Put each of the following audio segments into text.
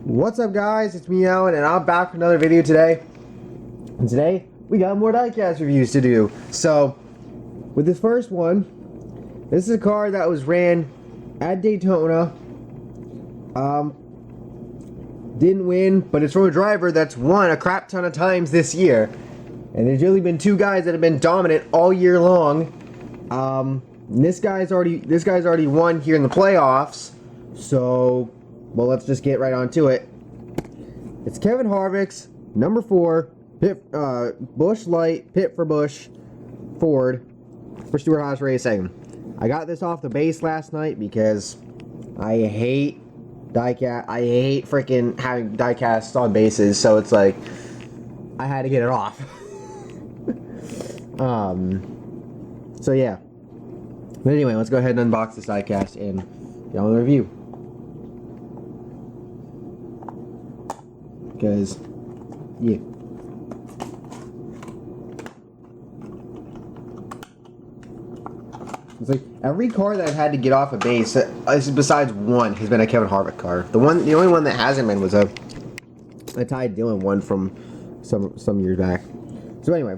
What's up, guys? It's me, Alan, and I'm back for another video today. And today we got more diecast reviews to do. So with this first one, this is a car that was ran at Daytona. Didn't win, but it's from a driver that's won a crap ton of times this year. And there's really been two guys that have been dominant all year long. This guy's already won here in the playoffs. So, well, let's just get right on to it. It's Kevin Harvick's number 4 Busch Light Pit for Busch Ford for Stewart-Haas Racing. I got this off the base last night because I hate diecast. I hate freaking having diecasts on bases, so it's like I had to get it off. So yeah. But anyway, let's go ahead and unbox this diecast and get on the review. Because, yeah. It's like every car that I've had to get off a base, besides one, has been a Kevin Harvick car. The only one that hasn't been was a Ty Dillon one from some years back. So anyway,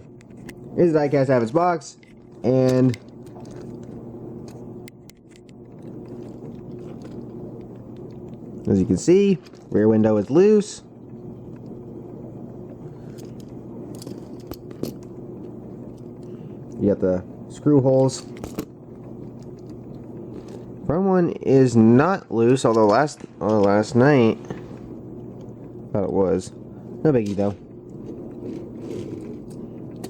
here's the diecast out of its box, and as you can see, rear window is loose. You got the screw holes. Front one is not loose, although last night thought it was. No biggie though.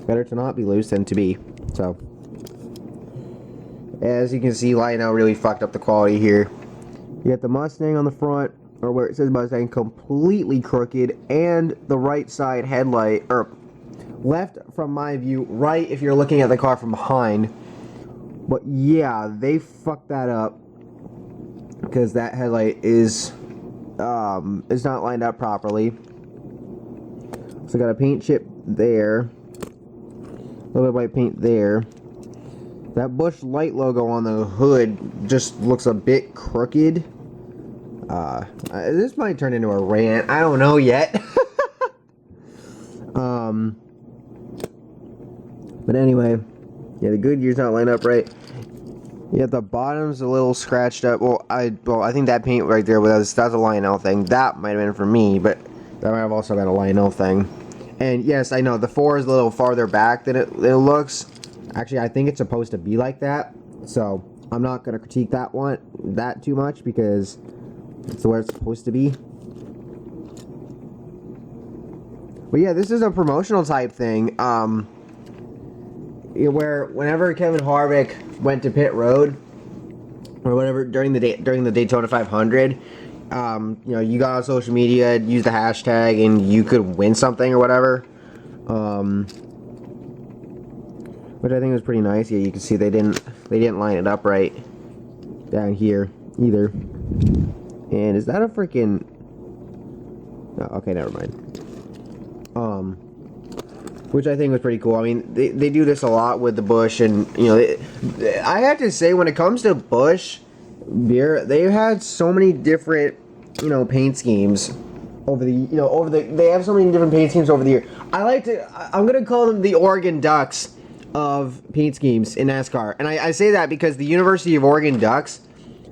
Better to not be loose than to be. So, as you can see, Lionel really fucked up the quality here. You got the Mustang on the front, or where it says Mustang, completely crooked, and the right side headlight, or left from my view, right if you're looking at the car from behind. But yeah, they fucked that up because that headlight is not lined up properly. So I got a paint chip there, a little bit of white paint there. That Busch Light logo on the hood just looks a bit crooked. This might turn into a rant. I don't know yet. But anyway, yeah, the Goodyear's not lined up right. Yeah, the bottom's a little scratched up. Well, I think that paint right there that's a Lionel thing. That might have been for me, but that might have also been a Lionel thing. And yes, I know the 4 is a little farther back than it looks. Actually, I think it's supposed to be like that. So I'm not gonna critique that too much because it's where it's supposed to be. But yeah, this is a promotional type thing. Where whenever Kevin Harvick went to pit road or whatever during the Daytona 500, you got on social media, use the hashtag, and you could win something or whatever. Which I think was pretty nice. Yeah, you can see they didn't line it up right down here either. And is that a freaking? Oh, okay, never mind. Which I think was pretty cool. I mean, they do this a lot with the Busch, and I have to say, when it comes to Busch beer, they've had so many different paint schemes over the they have so many different paint schemes over the year. I'm gonna call them the Oregon Ducks of paint schemes in NASCAR, and I say that because the University of Oregon Ducks,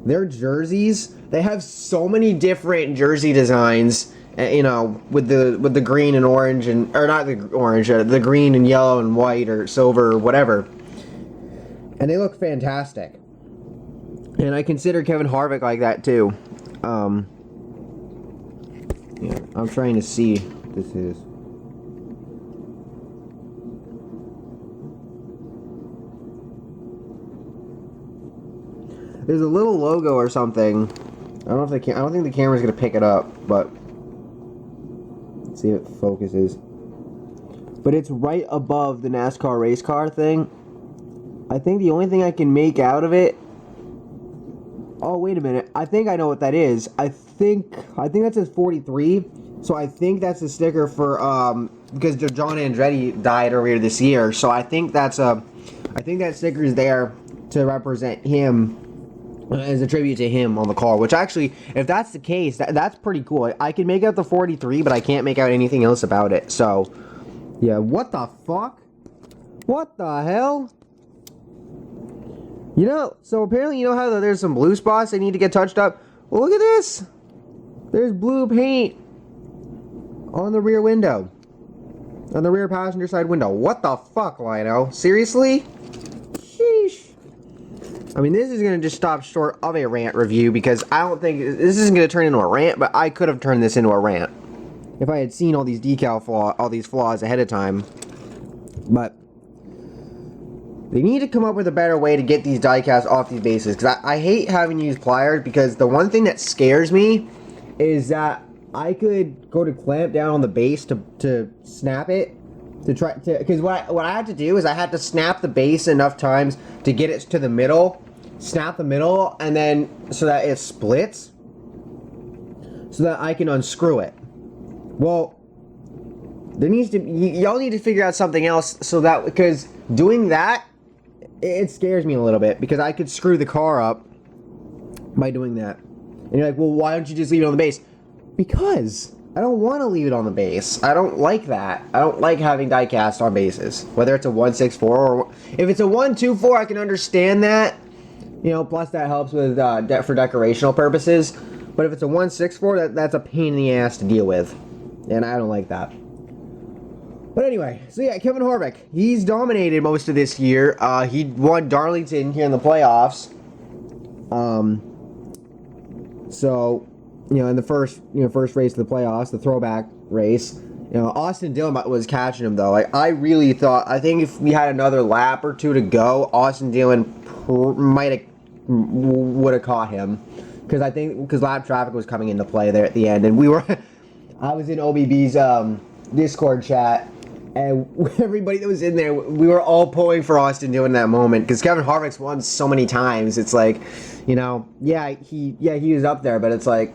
their jerseys, they have so many different jersey designs. With the green and orange, or not the orange, the green and yellow and white or silver or whatever, and they look fantastic. And I consider Kevin Harvick like that too. Yeah, I'm trying to see what this is. There's a little logo or something. I don't think the camera's gonna pick it up, but. See if it focuses. But it's right above the NASCAR race car thing. I think the only thing I can make out of it. Oh, wait a minute. I think I know what that is. I think that says 43. So I think that's a sticker for because John Andretti died earlier this year. So I think that sticker is there to represent him as a tribute to him on the car, which actually, if that's the case, that's pretty cool. I can make out the 43, but I can't make out anything else about it. So, yeah, what the fuck? What the hell? You know, so apparently you know how there's some blue spots that need to get touched up? Well, look at this. There's blue paint on the rear window. On the rear passenger side window. What the fuck, Lino? Seriously? Sheesh. I mean, this is going to just stop short of a rant review because I don't think this isn't going to turn into a rant, but I could have turned this into a rant if I had seen all these all these flaws ahead of time. But they need to come up with a better way to get these diecasts off these bases, because I hate having to use pliers, because the one thing that scares me is that I could go to clamp down on the base to snap it, because what I had to do is I had to snap the base enough times to get it to the middle, snap the middle, and then so that it splits, so that I can unscrew it. Well, there needs to y'all need to figure out something else, so that, because doing that, it scares me a little bit, because I could screw the car up by doing that. And you're like, well, why don't you just leave it on the base? Because I don't want to leave it on the base. I don't like that. I don't like having diecast on bases. Whether it's a 164 or if it's a 124, I can understand that. You know, plus that helps with for decorational purposes. But if it's a 164, that's a pain in the ass to deal with, and I don't like that. But anyway, so yeah, Kevin Harvick, he's dominated most of this year. He won Darlington here in the playoffs. So, you know, in the first race of the playoffs, the throwback race, you know, Austin Dillon was catching him though. Like, I really thought, I think if we had another lap or two to go, Austin Dillon would have caught him, because lap traffic was coming into play there at the end, and I was in OBB's Discord chat, and everybody that was in there, we were all pulling for Austin Dillon in that moment, because Kevin Harvick's won so many times. It's like, you know, he was up there, but it's like,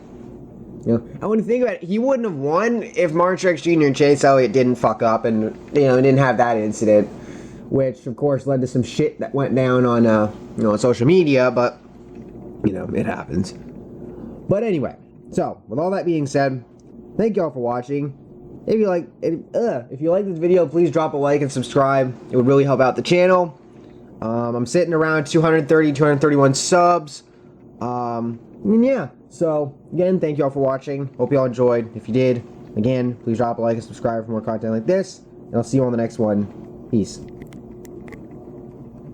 you know, I want to think about it. He wouldn't have won if Martin Truex Jr. and Chase Elliott didn't fuck up, and you know, didn't have that incident, which of course led to some shit that went down on you know, on social media. But you know, it happens. But anyway, so with all that being said, thank y'all for watching. If you like this video, please drop a like and subscribe. It would really help out the channel. I'm sitting around 230, 231 subs. And yeah, so again, thank y'all for watching. Hope y'all enjoyed. If you did, again, please drop a like and subscribe for more content like this. And I'll see you on the next one. Peace.